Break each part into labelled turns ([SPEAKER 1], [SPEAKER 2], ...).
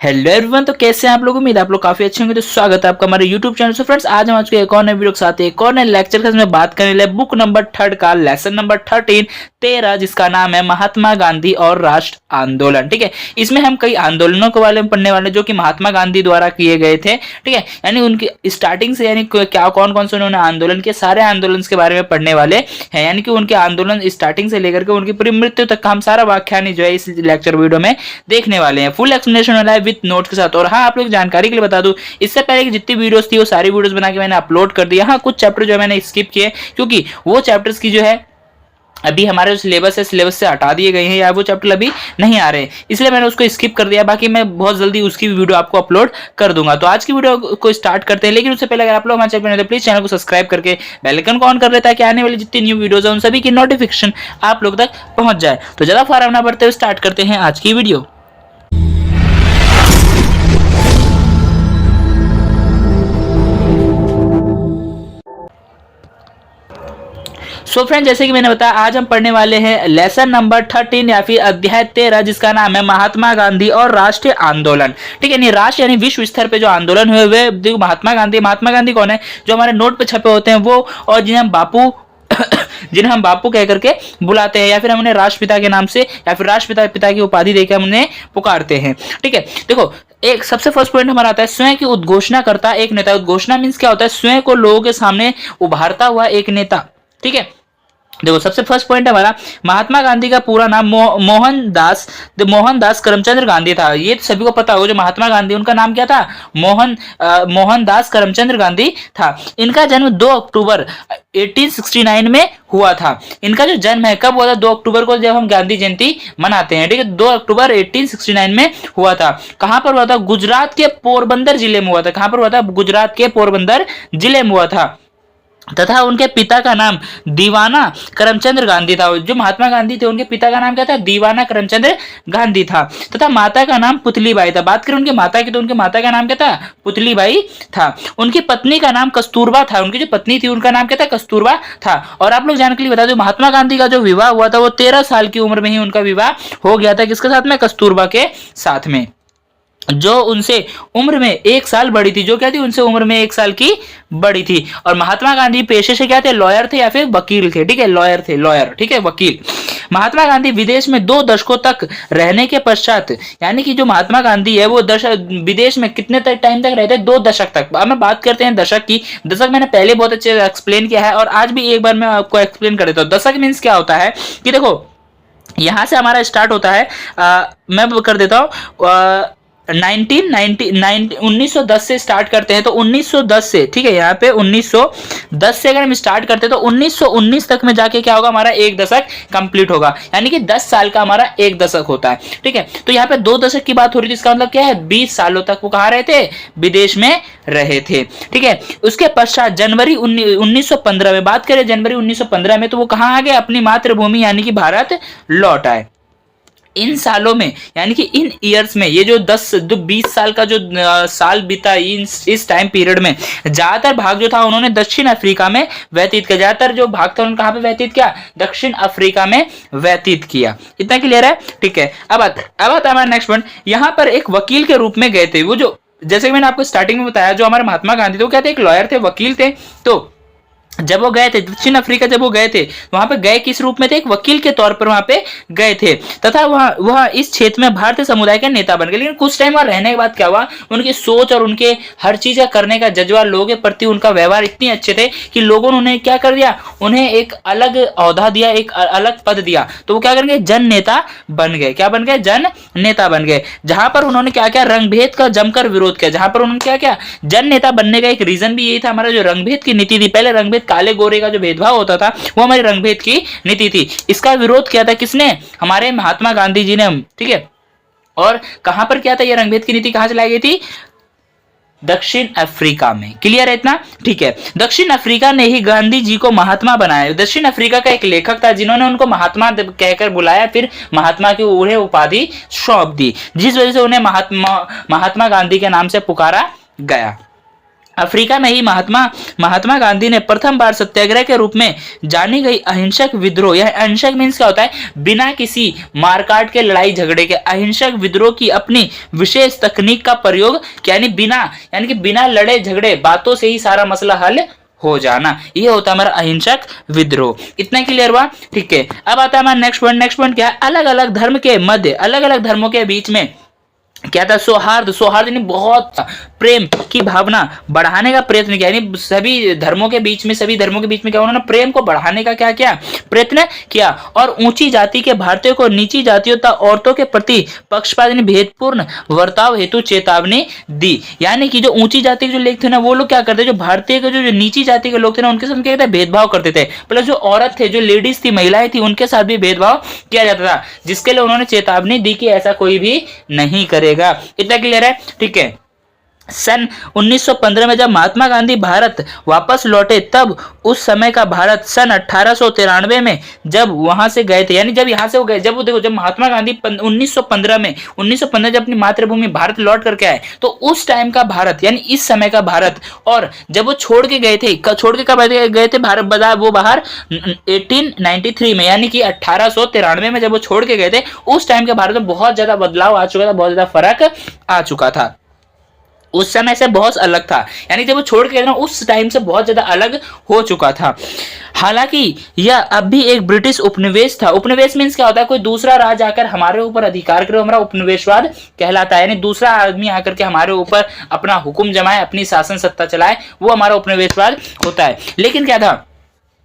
[SPEAKER 1] Hello everyone, तो कैसे हैं आप लोग। उम्मीद है आप लोग काफी अच्छे होंगे। तो स्वागत है आपका हमारे यूट्यूब चैनल। से फ्रेंड्स, आज हम आज के एक और नए वीडियो के साथ एक और नए लेक्चर के बात करने लगे बुक नंबर 3 का लेसन नंबर 13, जिसका नाम है महात्मा गांधी और राष्ट्र आंदोलन। ठीक है, इसमें हम कई आंदोलनों के बारे में पढ़ने वाले जो कि महात्मा गांधी द्वारा किए गए थे। ठीक है, यानी उनकी स्टार्टिंग से यानी क्या कौन कौन से उन्होंने आंदोलन किए, सारे आंदोलन के बारे में पढ़ने वाले हैं। यानी कि उनके आंदोलन स्टार्टिंग से लेकर के उनकी पूरी मृत्यु तक का हम सारा व्याख्यान जो है इस लेक्चर वीडियो में देखने वाले हैं। फुल एक्सप्लेनेशन वाला है विद नोट के साथ। और हाँ, आप लोग जानकारी के लिए बता दूं, इससे पहले की जितनी वीडियोस थी वो सारी वीडियोस बना के मैंने अपलोड कर दिया। हाँ, कुछ चैप्टर जो है मैंने स्किप किए क्योंकि वो चैप्टर्स की जो है अभी हमारे जो सिलेबस है सिलेबस से हटा दिए गए हैं या वो चैप्टर अभी नहीं आ रहे हैं, इसलिए मैंने उसको स्किप कर दिया। बाकी मैं बहुत जल्दी उसकी भी वीडियो आपको अपलोड कर दूंगा। तो आज की वीडियो को स्टार्ट करते हैं, लेकिन उससे पहले अगर आप लोग हमारे चैनल पर तो प्लीज चैनल को सब्सक्राइब करके बेल आइकन को ऑन कर लेता है कि आने वाली जितनी न्यू वीडियोज है उन सभी की नोटिफिकेशन आप लोग तक पहुंच जाए। तो ज्यादा फार्म ना बढ़ते हुए स्टार्ट करते हैं आज की वीडियो। सो फ्रेंड, जैसे कि मैंने बताया, आज हम पढ़ने वाले हैं लेसन नंबर 13 या फिर अध्याय 13, जिसका नाम है महात्मा गांधी और राष्ट्रीय आंदोलन। ठीक है, राष्ट्र यानी विश्व स्तर पे जो आंदोलन हुए वे महात्मा गांधी कौन है, जो हमारे नोट पे छपे होते हैं वो, और जिन्हें हम बापू कह करके बुलाते हैं, या फिर हम उन्हें राष्ट्रपिता के नाम से या फिर राष्ट्रपिता की उपाधि देकर हम उन्हें पुकारते हैं। ठीक है, देखो, एक सबसे फर्स्ट पॉइंट हमारा आता है स्वयं की उद्घोषणा करता एक नेता। उद्घोषणा मीन्स क्या होता है, स्वयं को लोगों के सामने उभारता हुआ एक नेता। ठीक है, देखो, सबसे फर्स्ट पॉइंट हमारा, महात्मा गांधी का पूरा नाम मोहनदास करमचंद गांधी था। ये तो सभी को पता होगा, जो महात्मा गांधी उनका नाम क्या था, मोहनदास करमचंद गांधी था। इनका जन्म 2 अक्टूबर 1869 में हुआ था। इनका जो जन्म है कब हुआ था, 2 अक्टूबर को, जब हम गांधी जयंती मनाते हैं। ठीक है, 2 अक्टूबर 1869 में हुआ था। कहां पर हुआ था, गुजरात के पोरबंदर जिले में हुआ था। कहां पर हुआ था, गुजरात के पोरबंदर जिले में हुआ था। तथा उनके पिता का नाम दीवाना करमचंद गांधी था। जो महात्मा गांधी थे उनके पिता का नाम क्या था, दीवाना करमचंद गांधी था। तथा माता का नाम पुतलीबाई था। बात करें उनके माता की, तो उनके माता का नाम क्या था, पुतलीबाई था। उनकी पत्नी का नाम कस्तूरबा था। उनकी जो पत्नी थी उनका नाम क्या था, कस्तूरबा था। और आप लोग जानने के लिए बता दो, महात्मा गांधी का जो विवाह हुआ था वो 13 साल की उम्र में ही उनका विवाह हो गया था। किसके साथ में, कस्तूरबा के साथ में, जो उनसे उम्र में 1 साल बड़ी थी। जो क्या थी, उनसे उम्र में 1 साल की बड़ी थी। और महात्मा गांधी पेशे से क्या थे, लॉयर थे या फिर वकील थे। ठीक है, लॉयर थे, लॉयर, ठीक है, वकील। महात्मा गांधी विदेश में 2 दशकों तक रहने के पश्चात, यानी कि जो महात्मा गांधी है वो विदेश में कितने तक टाइम तक रहते, 2 दशक तक। अब मैं बात करते हैं दशक की। दशक मैंने पहले बहुत अच्छे से एक्सप्लेन किया है और आज भी एक बार मैं आपको एक्सप्लेन कर देता हूँ। दशक मीन्स क्या होता है कि देखो, यहां से हमारा स्टार्ट होता है, मैं कर देता हूँ, 1910 से स्टार्ट करते हैं। तो 1910 से, ठीक है, यहाँ पे 1910 से अगर हम स्टार्ट करते हैं तो 1919 तक में जाके क्या होगा, हमारा 1 दशक कंप्लीट होगा। यानी कि 10 साल का हमारा 1 दशक होता है। ठीक है, तो यहाँ पे 2 दशक की बात हो रही थी। इसका मतलब क्या है, 20 सालों तक वो कहाँ रहे थे, विदेश में रहे थे। ठीक है, उसके पश्चात जनवरी 1915 में बात करें, जनवरी 1915 में तो वो कहाँ आ गए, अपनी मातृभूमि यानी कि भारत लौट आए। इन सालों में, यानी कि इन ईयर्स में, ये जो 20 साल का जो साल बीता, इस टाइम पीरियड में ज्यादातर भाग जो था उन्होंने दक्षिण अफ्रीका में व्यतीत किया। ज्यादातर जो भाग था उन्होंने कहां पे व्यतीत किया, दक्षिण अफ्रीका में व्यतीत किया। इतना क्लियर है। ठीक है, अब आता है हमारा नेक्स्ट पॉइंट। यहां पर एक वकील के रूप में गए थे वो, जो जैसे कि मैंने आपको स्टार्टिंग में बताया, जो हमारे महात्मा गांधी थे वो क्या थे, एक लॉयर थे, वकील थे। तो जब वो गए थे दक्षिण अफ्रीका, जब वो गए थे वहां पे गए किस रूप में थे, एक वकील के तौर पर वहां पे गए थे। तथा वह इस क्षेत्र में भारतीय समुदाय के नेता बन गए। लेकिन कुछ टाइम वहां रहने के बाद क्या हुआ, उनकी सोच और उनके हर चीज का करने का जज्बा, लोगों के प्रति उनका व्यवहार इतने अच्छे थे कि लोगों ने उन्हें क्या कर दिया, उन्हें एक अलग औहदा दिया, एक अलग पद दिया। तो वो क्या करेंगे, जन नेता बन गए। क्या बन गए, जन नेता बन गए। जहां पर उन्होंने क्या क्या, रंगभेद का जमकर विरोध किया। जहां पर उन्होंने क्या क्या, जन नेता बनने का एक रीजन भी यही था, हमारा जो रंगभेद की नीति थी, पहले रंगभेद काले गोरे का जो भेदभाव होता था वो हमारी रंगभेद की नीति थी। इसका विरोध किया था किसने, हमारे महात्मा गांधी जी ने। ठीक है, और कहां पर किया था ये रंगभेद की नीति, कहां से लाई गई थी, दक्षिण अफ्रीका में। क्लियर है इतना। ठीक है, दक्षिण अफ्रीका ने ही गांधी जी को महात्मा बनाया। दक्षिण अफ्रीका का एक लेखक था जिन्होंने उनको महात्मा कहकर बुलाया, फिर महात्मा की उन्हें उपाधि सौंप दी, जिस वजह से उन्हें महात्मा गांधी के नाम से पुकारा गया। अफ्रीका में ही महात्मा गांधी ने प्रथम बार सत्याग्रह के रूप में जानी गई अहिंसक विद्रोह, यह अहिंसक मीन्स क्या होता है, बिना किसी मारकाट के, लड़ाई झगड़े के, अहिंसक विद्रोह की अपनी विशेष तकनीक का प्रयोग, यानी कि बिना लड़े झगड़े बातों से ही सारा मसला हल हो जाना, ये होता है हमारा अहिंसक विद्रोह। इतना क्लियर हुआ? ठीक है, अब आता है हमारा नेक्स्ट पॉइंट क्या है, अलग अलग धर्म के मध्य, अलग अलग धर्मों के बीच में क्या था, सौहार्द यानी बहुत प्रेम की भावना बढ़ाने का प्रयत्न किया, यानी सभी धर्मों के बीच में क्या उन्होंने प्रेम को बढ़ाने का क्या किया, प्रयत्न किया। और ऊंची जाति के भारतीयों को नीची जातियों तथा औरतों के प्रति पक्षपात यानी भेदपूर्ण वर्ताव हेतु चेतावनी दी। यानी कि जो ऊंची जाति के जो लोग थे ना, वो लोग क्या करते, जो भारतीय के जो नीची जाति के लोग थे ना, उनके साथ क्या भेदभाव करते थे। प्लस जो औरत थे, जो लेडीज थी, महिलाएं थी, उनके साथ भी भेदभाव किया जाता था, जिसके लिए उन्होंने चेतावनी दी कि ऐसा कोई भी नहीं करेगा। इतना क्लियर है? ठीक है। सन 1915 में जब महात्मा गांधी भारत वापस लौटे, तब उस समय का भारत सन 1893 में जब वहां से गए थे, यानी जब यहाँ से वो गए, जब महात्मा गांधी 1915 जब अपनी मातृभूमि भारत लौट करके आए, तो उस टाइम का भारत यानी इस समय का भारत, और जब वो छोड़ के गए थे, कब गए थे भारत वो बाहर 1893 में, यानी कि 1893 में जब वो छोड़ के गए थे, उस टाइम के भारत में बहुत ज्यादा बदलाव आ चुका था, बहुत ज्यादा फर्क आ चुका था, उस समय से बहुत अलग था, यानी जब वो छोड़ के ना उस टाइम से बहुत ज्यादा अलग हो चुका था। हालांकि यह अब भी एक ब्रिटिश उपनिवेश था। उपनिवेश मीन्स क्या होता है, कोई दूसरा राज आकर हमारे ऊपर अधिकार करे, हमारा उपनिवेशवाद कहलाता है, यानी दूसरा आदमी आकर के हमारे ऊपर अपना हुक्म जमाए, अपनी शासन सत्ता चलाए, वो हमारा उपनिवेशवाद होता है। लेकिन क्या था,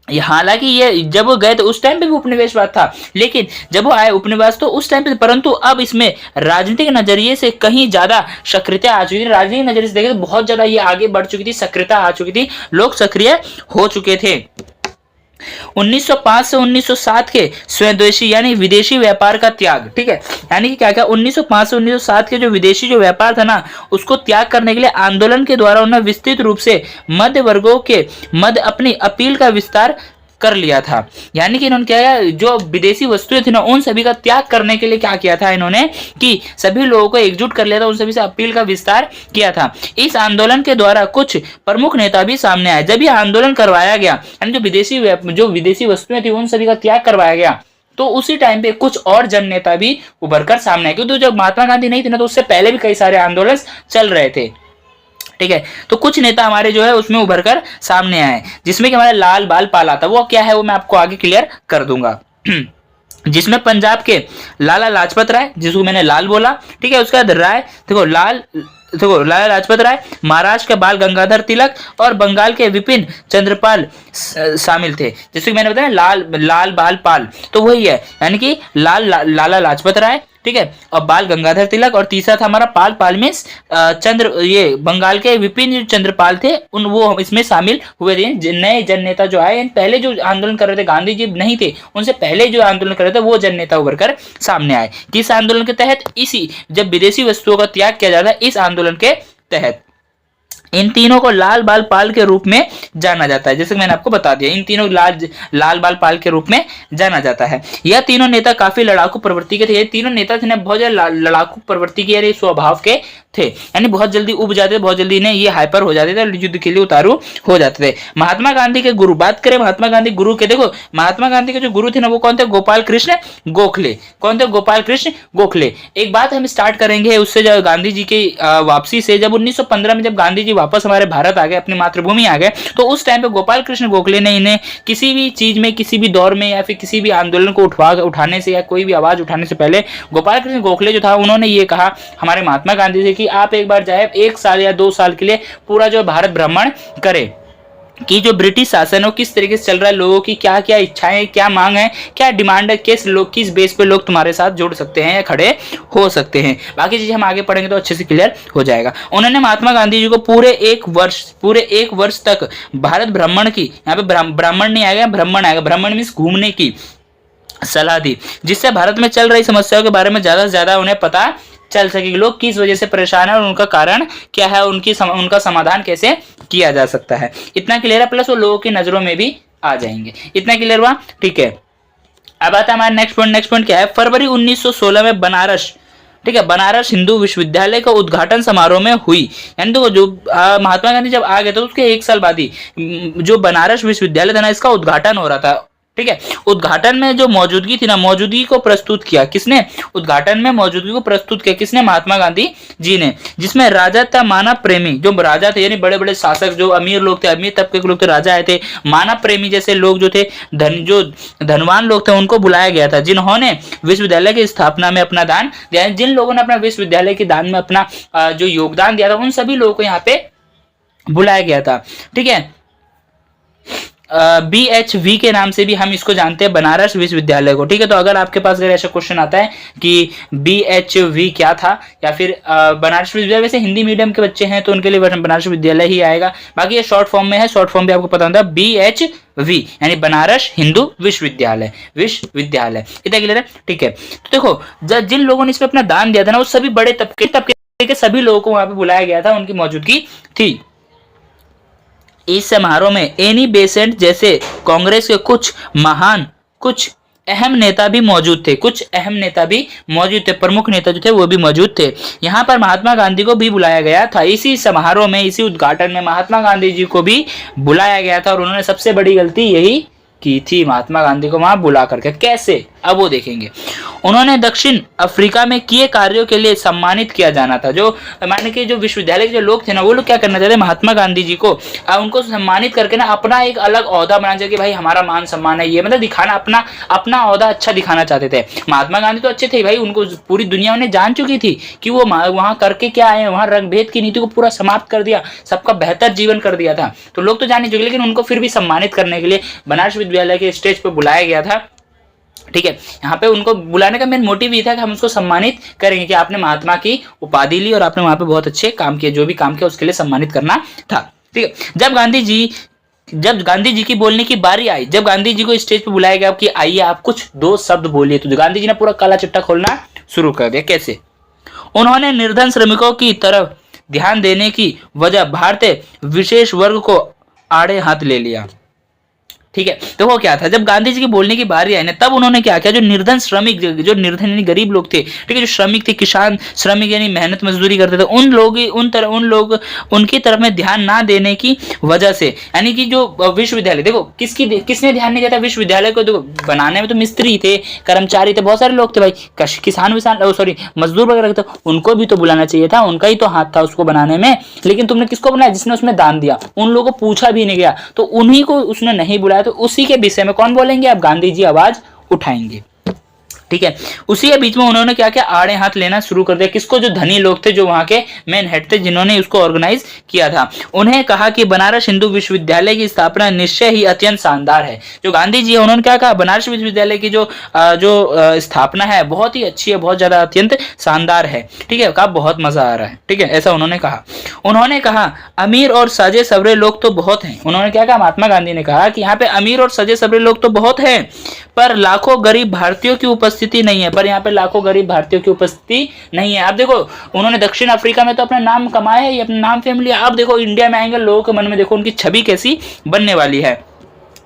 [SPEAKER 1] हालांकि ये जब वो गए तो उस टाइम पे भी उपनिवेशवाद था, लेकिन जब वो आए उपनिवेश तो उस टाइम पे, परंतु अब इसमें राजनीतिक नजरिए से कहीं ज्यादा सक्रियता आ चुकी थी। राजनीतिक नजरिए से देखें तो बहुत ज्यादा ये आगे बढ़ चुकी थी, सक्रियता आ चुकी थी, लोग सक्रिय हो चुके थे। 1905 से 1907 के स्वदेशी यानी विदेशी व्यापार का त्याग, ठीक है, यानी कि क्या 1905 से 1907 के जो विदेशी जो व्यापार था ना, उसको त्याग करने के लिए आंदोलन के द्वारा उन्होंने विस्तृत रूप से मध्य वर्गों के मध्य अपनी अपील का विस्तार कर लिया था। यानी कि इन्होंने क्या किया, जो विदेशी वस्तुएं थी ना, उन सभी का त्याग करने के लिए क्या किया था इन्होंने, कि सभी लोगों को एकजुट कर लिया था, उन सभी से अपील का विस्तार किया था। इस आंदोलन के द्वारा कुछ प्रमुख नेता भी सामने आए। जब यह आंदोलन करवाया गया, यानी जो विदेशी वस्तुएं थी उन सभी का त्याग करवाया गया, तो उसी टाइम पे कुछ और जन नेता भी उभर कर सामने आए, क्योंकि जब महात्मा गांधी नहीं थे ना, तो उससे पहले भी कई सारे आंदोलन चल रहे थे, ठीक है। तो कुछ नेता हमारे जो है उसमें उभर कर सामने आए, जिसमें कि हमारा लाल बाल पाल आता, वो क्या है वो मैं आपको आगे क्लियर कर दूंगा। जिसमें पंजाब के लाला लाजपत राय, जिसको मैंने लाल बोला, ठीक है, उसके बाद राय, देखो लाला लाजपत राय, महाराष्ट्र के बाल गंगाधर तिलक और बंगाल के विपिन चंद्रपाल शामिल थे। जैसे कि मैंने बताया लाल बाल पाल, तो वही है, यानी कि लाला लाजपत राय, ठीक है, और बाल गंगाधर तिलक, और तीसरा था हमारा पाल मीन्स ये बंगाल के विपिन चंद्रपाल थे, वो इसमें शामिल हुए थे। नए जन नेता जो आए, पहले जो आंदोलन कर रहे थे गांधी जी नहीं थे, उनसे पहले जो आंदोलन कर रहे थे वो जन नेता उभर कर सामने आए। किस आंदोलन के तहत? इसी जब विदेशी वस्तुओं का त्याग किया जाता है, इस आंदोलन के तहत। इन तीनों को लाल बाल पाल के रूप में जाना जाता है, जैसे मैंने आपको बता दिया, इन तीनों लाल बाल पाल के रूप में जाना जाता है। यह तीनों नेता काफी लड़ाकू प्रवृत्ति के थे। ये तीनों नेता थे ना, बहुत ज्यादा लड़ाकू प्रवृत्ति के स्वभाव के थे, यानी बहुत जल्दी उब जाते, बहुत जल्दी ने ये हाइपर हो जाते थे, युद्ध के लिए उतारू हो जाते थे। महात्मा गांधी के गुरु, बात करें महात्मा गांधी गुरु के, देखो महात्मा गांधी के जो गुरु थे ना, वो कौन थे? गोपाल कृष्ण गोखले। कौन थे? गोपाल कृष्ण गोखले। एक बात हम स्टार्ट करेंगे उससे, जब गांधी जी की वापसी से, जब 1915 में जब गांधी जी वापस हमारे भारत आ गए, अपनी मातृभूमि आ गए, तो उस टाइम पे गोपाल कृष्ण गोखले ने इन्हें किसी भी चीज में, किसी भी दौर में, या फिर किसी भी आंदोलन को उठाने से, या कोई भी आवाज उठाने से पहले गोपाल कृष्ण गोखले जो था, उन्होंने ये कहा हमारे महात्मा गांधी जी कि आप एक बार जाए 1 साल या 2 साल के लिए पूरा जो भारत भ्रमण करें, कि जो ब्रिटिश शासन है किस तरीके से चल रहा है, लोगों की क्या क्या इच्छाएं, क्या मांग है, क्या डिमांड है, किस बेस पे लोग तुम्हारे साथ जुड़ सकते हैं या खड़े हो सकते हैं। बाकी चीजें हम आगे पढ़ेंगे तो अच्छे से क्लियर हो जाएगा। उन्होंने महात्मा गांधी जी को पूरे एक वर्ष तक भारत भ्रमण की, यहाँ पे ब्राह्मण नहीं आएगा, भ्रमण आएगा, भ्रमण मीन्स घूमने की सलाह दी, जिससे भारत में चल रही समस्याओं के बारे में ज्यादा से ज्यादा उन्हें पता चल सके, लोग किस वजह से परेशान है और उनका कारण क्या है, उनका समाधान कैसे किया जा सकता है। इतना क्लियर है, प्लस वो लोगों की नजरों में भी आ जाएंगे। इतना क्लियर हुआ, ठीक है। अब आता है हमारा नेक्स्ट पॉइंट क्या है, फरवरी 1916 में बनारस, ठीक है, बनारस हिंदू विश्वविद्यालय का उद्घाटन समारोह में हुई। यानी तो जो महात्मा गांधी जब आ गए थे उसके एक साल बाद ही जो बनारस विश्वविद्यालय था ना, इसका उद्घाटन हो रहा था। ठीक है, उद्घाटन में जो मौजूदगी थी ना, मौजूदगी को प्रस्तुत किया किसने? उद्घाटन में मौजूदगी को प्रस्तुत किया किसने? महात्मा गांधी जी ने। जिसमें राजा था मानव प्रेमी, जो राजा थे यानी बड़े बड़े शासक, जो अमीर लोग थे, अमीर तबके के लोग थे, राजा आए थे। मानव प्रेमी जैसे लोग जो थे, जो धनवान लोग थे, उनको बुलाया गया था, जिन्होंने विश्वविद्यालय की स्थापना में अपना दान दिया। जिन लोगों ने अपना विश्वविद्यालय के दान में अपना जो योगदान दिया था, उन सभी लोगों को यहाँ पे बुलाया गया था। ठीक है, BHV के नाम से भी हम इसको जानते हैं, बनारस विश्वविद्यालय को। ठीक है, तो अगर आपके पास अगर ऐसा क्वेश्चन आता है कि BHV क्या था, या फिर बनारस विश्वविद्यालय, वैसे हिंदी मीडियम के बच्चे हैं तो उनके लिए बनारस विश्वविद्यालय ही आएगा। बाकी ये शॉर्ट फॉर्म में है, शॉर्ट फॉर्म भी आपको पता होता है, BHV यानी बनारस हिंदू विश्वविद्यालय, विश्वविद्यालय। इतना क्लियर है? ठीक है, तो देखो जिन लोगों ने इसमें अपना दान दिया था ना, वो सभी बड़े तबके के सभी लोगों को वहां पे बुलाया गया था, उनकी मौजूदगी थी। इस समारोह में एनी बेसेंट जैसे कांग्रेस के कुछ अहम नेता भी मौजूद थे, कुछ अहम नेता भी मौजूद थे, प्रमुख नेता जो थे वो भी मौजूद थे। यहाँ पर महात्मा गांधी को भी बुलाया गया था। इसी समारोह में, इसी उद्घाटन में महात्मा गांधी जी को भी बुलाया गया था, और उन्होंने सबसे बड़ी गलती यही की थी, महात्मा गांधी को वहां बुला करके। कैसे, अब वो देखेंगे। उन्होंने दक्षिण अफ्रीका में किए कार्यों के लिए सम्मानित किया जाना था। जो माने कि जो विश्वविद्यालय के जो लोग थे ना, वो लोग क्या करना चाहते, महात्मा गांधी जी को उनको सम्मानित करके ना अपना एक अलग ओहदा बनाना चाहिए कि भाई हमारा मान सम्मान है, ये मतलब दिखाना, अपना ओहदा अच्छा दिखाना चाहते थे। महात्मा गांधी तो अच्छे थे भाई, उनको पूरी दुनिया उन्हें जान चुकी थी कि वो वहां करके क्या आए, वहां रंगभेद की नीति को पूरा समाप्त कर दिया, सबका बेहतर जीवन कर दिया था, तो लोग तो जान ही चुके। लेकिन उनको फिर भी सम्मानित करने के लिए बनारस विश्वविद्यालय के स्टेज पर बुलाया गया था। ठीक है, यहाँ पे उनको बुलाने का मेन मोटिव ये था कि हम उसको सम्मानित करेंगे कि आपने महात्मा की उपाधि ली और आपने वहां पे बहुत अच्छे काम किए, जो भी काम किया उसके लिए सम्मानित करना था। ठीक है, जब गांधी जी की बोलने की बारी आई, जब गांधी जी को स्टेज पे बुलाया गया कि आइए आप कुछ 2 शब्द बोलिए, तो गांधी जी ने पूरा काला चिट्ठा खोलना शुरू कर दिया। कैसे? उन्होंने निर्धन श्रमिकों की तरफ ध्यान देने की वजह भारतीय विशेष वर्ग को आड़े हाथ ले लिया। ठीक है, तो वो क्या था, जब गांधी जी की बोलने की बारी आई ना, तब उन्होंने क्या किया, जो निर्धन श्रमिक, जो निर्धन यानी गरीब लोग थे, ठीक है, जो श्रमिक थे, किसान श्रमिक यानी मेहनत मजदूरी करते थे, उनकी तरफ में ध्यान ना देने की वजह से, यानी कि जो विश्वविद्यालय, देखो किसने ध्यान नहीं दिया था विश्वविद्यालय को? देखो बनाने में तो मिस्त्री थे, कर्मचारी थे, बहुत सारे लोग थे भाई, किसान मजदूर वगैरह थे, उनको भी तो बुलाना चाहिए था, उनका ही तो हाथ था उसको बनाने में। लेकिन तुमने किसको बुलाया? जिसने उसमें दान दिया। उन लोगों को पूछा भी नहीं गया, तो उन्हीं को उसने नहीं बुलाया। तो उसी के विषय में कौन बोलेंगे? अब गांधी जी आवाज उठाएंगे। ठीक है, उसी के बीच में उन्होंने क्या किया, आड़े हाथ लेना शुरू कर दिया। किसको? जो धनी लोग थे, जो वहां के मेन हेड थे, जिन्होंने उसको ऑर्गेनाइज किया था। उन्हें कहा कि बनारस हिंदू विश्वविद्यालय की स्थापना निश्चय ही अत्यंत शानदार है। जो गांधी जी है, उन्होंने क्या कहा, बनारस विश्वविद्यालय की जो स्थापना है बहुत ही अच्छी है, बहुत ज्यादा अत्यंत शानदार है। ठीक है, कहा बहुत मजा आ रहा है। ठीक है, ऐसा उन्होंने कहा। उन्होंने कहा अमीर और सजे सवरे लोग तो बहुत हैं। उन्होंने क्या कहा, महात्मा गांधी ने कहा कि यहाँ पे अमीर और सजे सवरे लोग तो बहुत हैं, पर लाखों गरीब भारतीयों की उपस्थिति नहीं है। पर यहाँ पे लाखों गरीब भारतीयों की उपस्थिति नहीं है। अब देखो, उन्होंने दक्षिण अफ्रीका में तो अपना नाम कमाया है, अपना नाम फेम लिया। अब देखो इंडिया में आएंगे, लोगों के मन में देखो उनकी छवि कैसी बनने वाली है।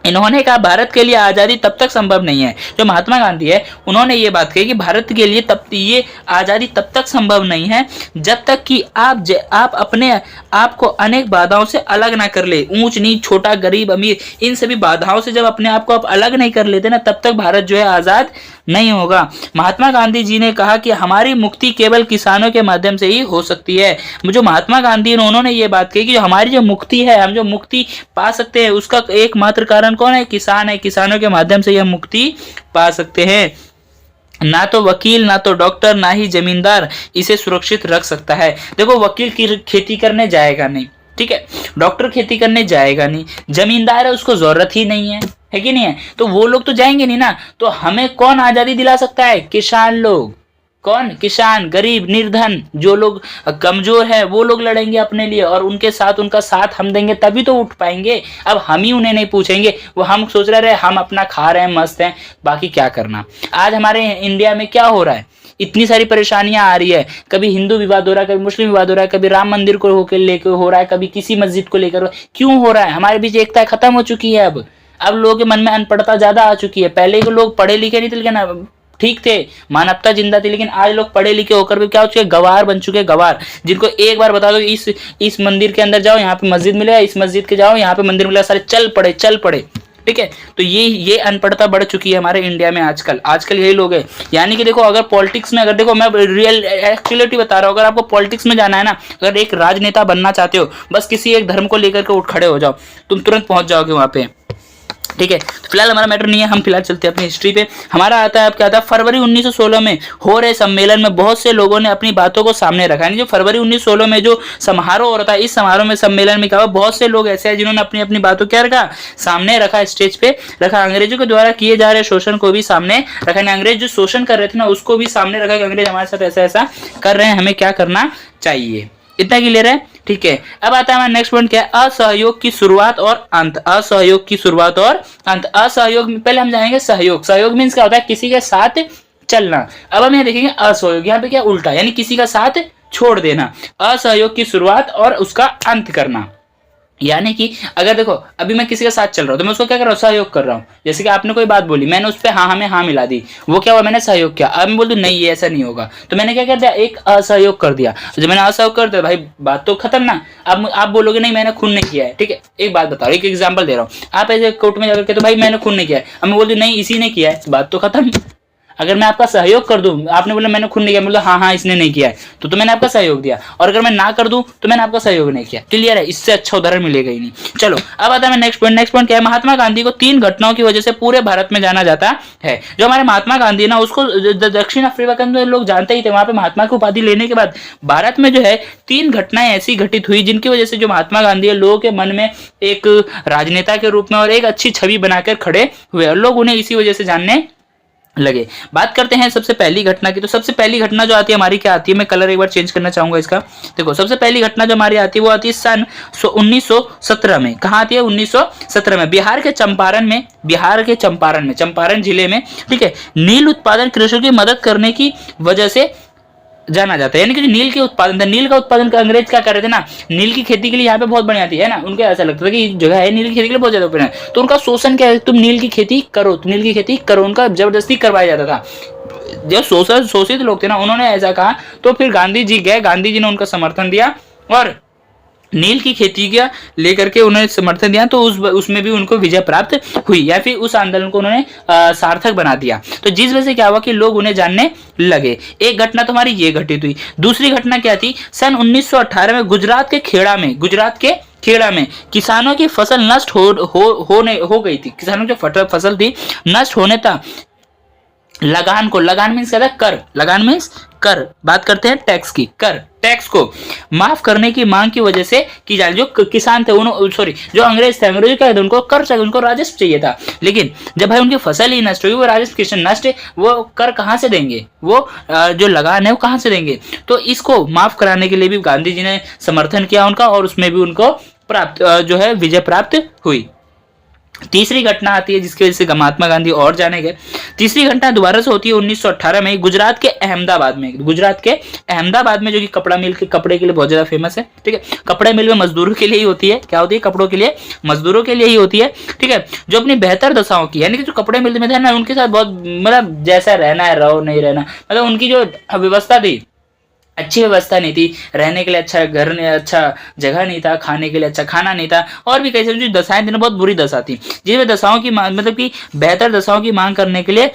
[SPEAKER 1] इन्होंने कहा भारत के लिए आज़ादी तब तक संभव नहीं है। जो महात्मा गांधी है, उन्होंने ये बात कही कि भारत के लिए ये आज़ादी तब तक संभव नहीं है जब तक कि आप अपने आप को अनेक बाधाओं से अलग ना कर ले। ऊंच नीच, छोटा गरीब अमीर, इन सभी बाधाओं से जब अपने आप को आप अलग नहीं कर लेते ना, तब तक भारत जो है आज़ाद नहीं होगा। महात्मा गांधी जी ने कहा कि हमारी मुक्ति केवल किसानों के माध्यम से ही हो सकती है। जो महात्मा गांधी ने, उन्होंने ये बात कही कि हमारी जो मुक्ति है, हम जो मुक्ति पा सकते हैं, उसका एकमात्र कारण कौन है? किसान है। किसानों के माध्यम से यह मुक्ति पा सकते हैं। ना तो वकील, ना तो डॉक्टर, ना ही जमींदार इसे सुरक्षित रख सकता है। देखो, वकील की खेती करने जाएगा नहीं, ठीक है, डॉक्टर खेती करने जाएगा नहीं, जमींदार है उसको जरूरत ही नहीं है कि नहीं है, तो वो लोग तो जाएंगे नहीं ना। तो हमें कौन आजादी दिला सकता है? किसान लोग। कौन? किसान, गरीब, निर्धन, जो लोग कमजोर है, वो लोग लड़ेंगे अपने लिए, और उनके साथ, उनका साथ हम देंगे, तभी तो उठ पाएंगे। अब हम ही उन्हें नहीं पूछेंगे, वो हम सोच रहे हम अपना खा रहे हैं, मस्त हैं, बाकी क्या करना। आज हमारे इंडिया में क्या हो रहा है? इतनी सारी परेशानियां आ रही है, कभी हिंदू विवाद हो रहा है, कभी मुस्लिम विवाद हो रहा है, कभी राम मंदिर को होकर लेकर हो रहा है, कभी किसी मस्जिद को लेकर। क्यों हो रहा है? हमारे बीच एकता खत्म हो चुकी है। अब लोगों के मन में अनपढ़ता ज्यादा आ चुकी है। पहले के लोग पढ़े लिखे नहीं थे, लेकिन ठीक थे, मानवता जिंदा थी, लेकिन आज लोग पढ़े लिखे होकर भी क्या हो चुके, गवार बन चुके, गवार, जिनको एक बार बता दो इस मंदिर के अंदर जाओ, यहाँ पे मस्जिद मिलेगा, इस मस्जिद के जाओ, यहाँ पे मंदिर मिलेगा, सारे चल पड़े। ठीक है, तो ये अनपढ़ता बढ़ चुकी है हमारे इंडिया में आजकल यही लोग हैं। यानी कि देखो, अगर पॉलिटिक्स में, अगर देखो मैं रियल एक्चुअलिटी बता रहा हूँ, अगर आपको पॉलिटिक्स में जाना है ना, अगर एक राजनेता बनना चाहते हो, बस किसी एक धर्म को लेकर के उठ खड़े हो जाओ, तुम तुरंत पहुंच जाओगे वहां पे। ठीक है, तो फिलहाल हमारा मैटर नहीं है, हम फिलहाल चलते हैं अपनी हिस्ट्री पे। हमारा आता है, अब क्या आता है, फरवरी 1916 में हो रहे सम्मेलन में बहुत से लोगों ने अपनी बातों को सामने रखा। यानी जो फरवरी 1916 में जो समारोह हो रहा था, इस समारोह में, सम्मेलन में क्या हुआ, बहुत से लोग ऐसे हैं जिन्होंने अपनी अपनी बातों क्या रखा, सामने रखा, स्टेज पे रखा। अंग्रेजों के द्वारा किए जा रहे शोषण को भी सामने रखा, अंग्रेज जो शोषण कर रहे थे ना, उसको भी सामने रखा कि अंग्रेज हमारे साथ ऐसा ऐसा कर रहे हैं, हमें क्या करना चाहिए। इतना क्लियर है? ठीक है, अब आता है हमारा नेक्स्ट पॉइंट, क्या है, असहयोग की शुरुआत और अंत। असहयोग की शुरुआत और अंत। असहयोग में पहले हम जानेंगे सहयोग। सहयोग मीन्स क्या होता है, किसी के साथ चलना। अब हम यहाँ देखेंगे असहयोग, यहाँ पे क्या उल्टा, यानी किसी का साथ छोड़ देना। असहयोग की शुरुआत और उसका अंत करना। यानी कि अगर देखो, अभी मैं किसी के साथ चल रहा हूं, तो मैं उसको क्या कर रहा हूं, सहयोग कर रहा हूं। जैसे कि आपने कोई बात बोली, मैंने उस पर हाँ में हाँ मिला दी, वो क्या हुआ, मैंने सहयोग किया। अब मैं बोल दूं नहीं ये ऐसा नहीं होगा, तो मैंने क्या कर दिया, एक असहयोग कर दिया। तो जब मैंने असहयोग कर दिया, भाई बात तो खत्म ना। अब आप बोलोगे नहीं मैंने खून नहीं किया है, ठीक है, एक बात बताओ, एक एग्जाम्पल दे रहा हूँ, आप ऐसे कोर्ट में जाकर के तो भाई मैंने खून नहीं किया है, अब मैं बोल दूं नहीं इसी ने किया है, बात तो खत्म। अगर मैं आपका सहयोग कर दूं, आपने बोला मैंने खुद नहीं किया, बोला हाँ इसने नहीं किया है, तो मैंने आपका सहयोग दिया। और अगर मैं ना कर दूं तो मैंने आपका सहयोग नहीं किया। क्लियर है? इससे अच्छा उदाहरण मिलेगा ही नहीं। चलो अब आता है नेक्स्ट पॉइंट। नेक्स्ट पॉइंट क्या है, महात्मा गांधी को 3 घटनाओं की वजह से पूरे भारत में जाना जाता है। जो हमारे महात्मा गांधी ना, उसको दक्षिण अफ्रीका के अंदर लोग जानते ही थे। वहां पे महात्मा की उपाधि लेने के बाद भारत में जो है 3 घटनाएं ऐसी घटित हुई, जिनकी वजह से जो महात्मा गांधी है, लोगों के मन में एक राजनेता के रूप में और एक अच्छी छवि बनाकर खड़े हुए, और लोग उन्हें इसी वजह से जानने लगे। बात करते हैं सबसे पहली घटना की। तो सबसे पहली घटना जो आती है हमारी, क्या आती है, मैं कलर एक बार चेंज करना चाहूंगा इसका। देखो सबसे पहली घटना जो हमारी आती है, वो आती है सन 1917 में। कहाँ आती है? 1917 में बिहार के चंपारण में, चंपारण जिले में, ठीक है, नील उत्पादन कृषियों की मदद करने की वजह से जाना जाता है। यानी कि नील के उत्पादन था, नील का उत्पादन का अंग्रेज क्या कर रहे थे ना, नील की खेती के लिए यहाँ पे बहुत बढ़िया थी है ना, उनको ऐसा लगता था कि जगह है नील की खेती के लिए बहुत ज्यादा उपयोगी है, तो उनका शोषण क्या है, तुम नील की खेती करो, तुम नील की खेती करो, उनका जबरदस्ती करवाया जाता था। जो शोषित लोग थे ना, उन्होंने ऐसा कहा, तो फिर गांधी जी गए, गांधी जी ने उनका समर्थन दिया और नील की खेती का लेकर के उन्होंने समर्थन दिया, तो उसमें भी उनको विजय प्राप्त हुई, या फिर उस आंदोलन को उन्होंने सार्थक बना दिया। तो जिस वजह से क्या हुआ कि लोग उन्हें जानने लगे। एक घटना तो हमारी ये घटित हुई। दूसरी घटना क्या थी, सन 1918 में गुजरात के खेड़ा में किसानों की फसल नष्ट हो गई थी। किसानों की जो फसल थी नष्ट होने तक लगान मीन्स क्या था, कर, लगान मीन्स कर, बात करते हैं टैक्स की, टैक्स को माफ करने की मांग की वजह से की जा रही। जो किसान थे जो अंग्रेज थे, अंग्रेज क्या थे, उनको कर चाहिए, उनको राजस्व चाहिए था। लेकिन जब भाई उनकी फसल ही नष्ट हुई, वो राजस्व किसान नष्ट, वो कर कहाँ से देंगे, वो जो लगान है वो कहाँ से देंगे। तो इसको माफ कराने के लिए भी गांधी जी ने समर्थन किया उनका, और उसमें भी उनको जो है विजय प्राप्त हुई। तीसरी घटना आती है जिसकी वजह से महात्मा गांधी और जाने गए। तीसरी घटना दोबारा से होती है 1918 में, गुजरात के अहमदाबाद में, जो कि कपड़ा मिल के कपड़े के लिए बहुत ज्यादा फेमस है। ठीक है, कपड़े मिल में मजदूरों के लिए ही होती है। क्या होती है? कपड़ों के लिए, मजदूरों के लिए ही होती है। ठीक है, जो अपनी बेहतर दशाओं की, यानी कि जो कपड़े मिल में थे ना, उनके साथ बहुत मतलब जैसा रहना है रहो, नहीं रहना, मतलब उनकी जो व्यवस्था थी, अच्छी व्यवस्था नहीं थी, रहने के लिए अच्छा घर नहीं, अच्छा जगह नहीं था, खाने के लिए अच्छा खाना नहीं था, और भी कई सारी जो दशाएं थी ना, बहुत बुरी दशा थी, जिसमें दशाओं की मतलब कि बेहतर दशाओं की मांग करने के लिए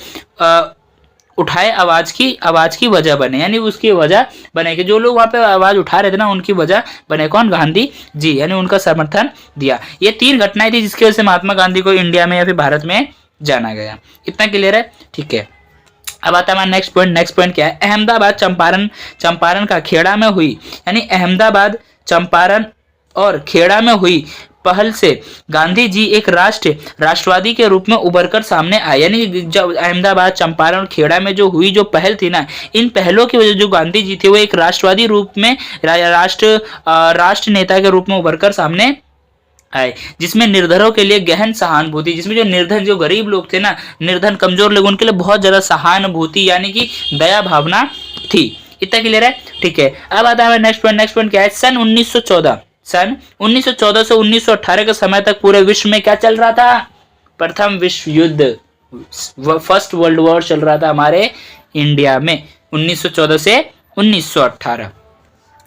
[SPEAKER 1] उठाए आवाज की वजह बने, यानी उसकी वजह बने कि जो लोग वहां पे आवाज उठा रहे थे ना, उनकी वजह बने कौन? गांधी जी, यानी उनका समर्थन दिया। ये 3 घटनाएं थी जिसकी वजह से महात्मा गांधी को इंडिया में या फिर भारत में जाना गया। इतना क्लियर है? ठीक है, अब आता है हमारा नेक्स्ट पॉइंट क्या है, अहमदाबाद चंपारण का खेड़ा में हुई, यानी अहमदाबाद चंपारण और खेड़ा में हुई पहल से गांधी जी एक राष्ट्रवादी के रूप में उभर कर सामने आए। यानी जब अहमदाबाद चंपारण और खेड़ा में जो हुई जो पहल थी ना, इन पहलों की वजह जो गांधी जी थे वो एक राष्ट्रवादी रूप में, राष्ट्र नेता के रूप में उभर कर सामने आए, जिसमें निर्धनों के लिए गहन सहानुभूति, जिसमें जो निर्धन, जो गरीब लोग थे ना, निर्धन कमजोर लोग, उनके लिए बहुत ज्यादा सहानुभूति यानी कि दया भावना थी। इतना क्लियर है? ठीक है, अब आता है नेक्स्ट पॉइंट क्या है, सन 1914 से 1918 के समय तक पूरे विश्व में क्या चल रहा था? प्रथम विश्व युद्ध। फर्स्ट वर्ल्ड वॉर चल रहा था हमारे इंडिया में 1914 से 1918,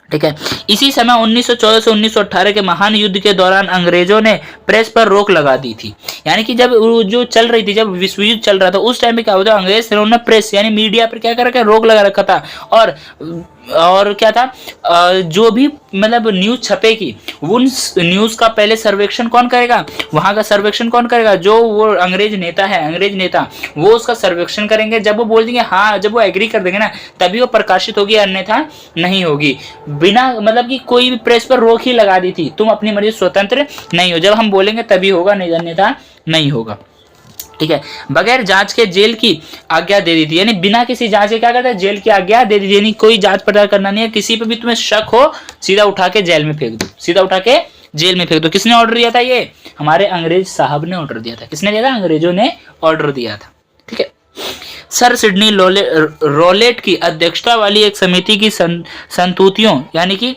[SPEAKER 1] ठीक है। इसी समय 1914 से 1918 के महान युद्ध के दौरान अंग्रेजों ने प्रेस पर रोक लगा दी थी। यानी कि जब जो चल रही थी, जब विश्व युद्ध चल रहा था, उस टाइम पे क्या होता है, अंग्रेज ने प्रेस यानी मीडिया पर क्या कर रखा, रोक लगा रखा था। और क्या था, जो भी मतलब न्यूज छपेगी, उन न्यूज का पहले सर्वेक्षण कौन करेगा, वहां का सर्वेक्षण कौन करेगा, जो वो अंग्रेज नेता है, अंग्रेज नेता, वो उसका सर्वेक्षण करेंगे। जब वो बोल देंगे हाँ, जब वो एग्री कर देंगे ना, तभी वो प्रकाशित होगी, अन्यथा नहीं होगी। बिना मतलब कि कोई भी प्रेस पर रोक ही लगा दी थी, तुम अपनी मर्जी स्वतंत्र नहीं हो, जब हम बोलेंगे तभी होगा, नहीं अन्यथा नहीं होगा, ठीक है। बगैर जांच के जेल की आज्ञा दे दी थी, यानी बिना किसी जांच के क्या करता है, जेल की आज्ञा दे दी थी। यानी कोई जांच पड़ताल करना नहीं है, किसी पे भी तुम्हें शक हो, सीधा उठा के जेल में फेंक दो, सीधा उठा के जेल में फेंक दो। किसने ऑर्डर दिया था, ये हमारे अंग्रेज साहब ने ऑर्डर दिया था। किसने दिया था, अंग्रेजों ने ऑर्डर दिया था, ठीक है। सर सिडनी रॉलेट की अध्यक्षता वाली एक समिति की संतुतियों, यानी कि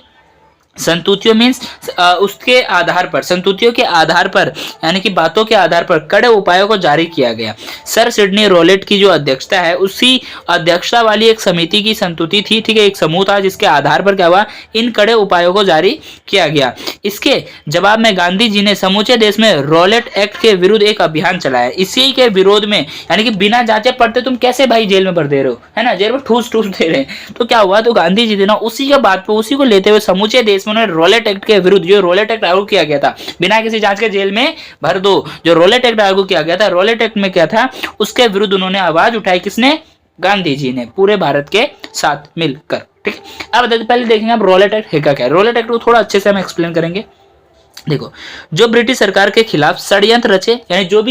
[SPEAKER 1] संतुतियों मीन्स उसके आधार पर, संतुतियों के आधार पर यानी कि बातों के आधार पर कड़े उपायों को जारी किया गया। सर सिडनी रॉलेट की जो अध्यक्षता है, उसी अध्यक्षता वाली एक समिति की संतुति थी, ठीक है, एक समूह था, जिसके आधार पर क्या हुआ, इन कड़े उपायों को जारी किया गया। इसके जवाब में गांधी जी ने समूचे देश में रॉलेट एक्ट के विरुद्ध एक अभियान चलाया। इसी के विरोध में, यानी कि बिना जांचे पड़ते तुम कैसे भाई जेल में भर दे रहे हो, है ना, जेल में ठूस दे रहे हैं, तो क्या हुआ, तो गांधी जी ने ना उसी के बात पे, उसी को लेते हुए समूचे देश में रॉलेट एक्ट के विरुद्ध, जो रॉलेट एक्ट लागू किया गया था, बिना किसी जांच के जेल में भर दो, जो रॉलेट एक्ट लागू किया गया था, रॉलेट एक्ट में क्या था, उसके विरुद्ध उन्होंने आवाज उठाई। किसने, गांधी जी ने, पूरे भारत के साथ मिलकर, ठीक है। अब पहले देखेंगे आप रॉलेट एक्ट है क्या है। रॉलेट एक्ट को थोड़ा अच्छे से हम एक्सप्लेन करेंगे। देखो, जो ब्रिटिश सरकार के खिलाफ षड्यंत्र रचे, यानी जो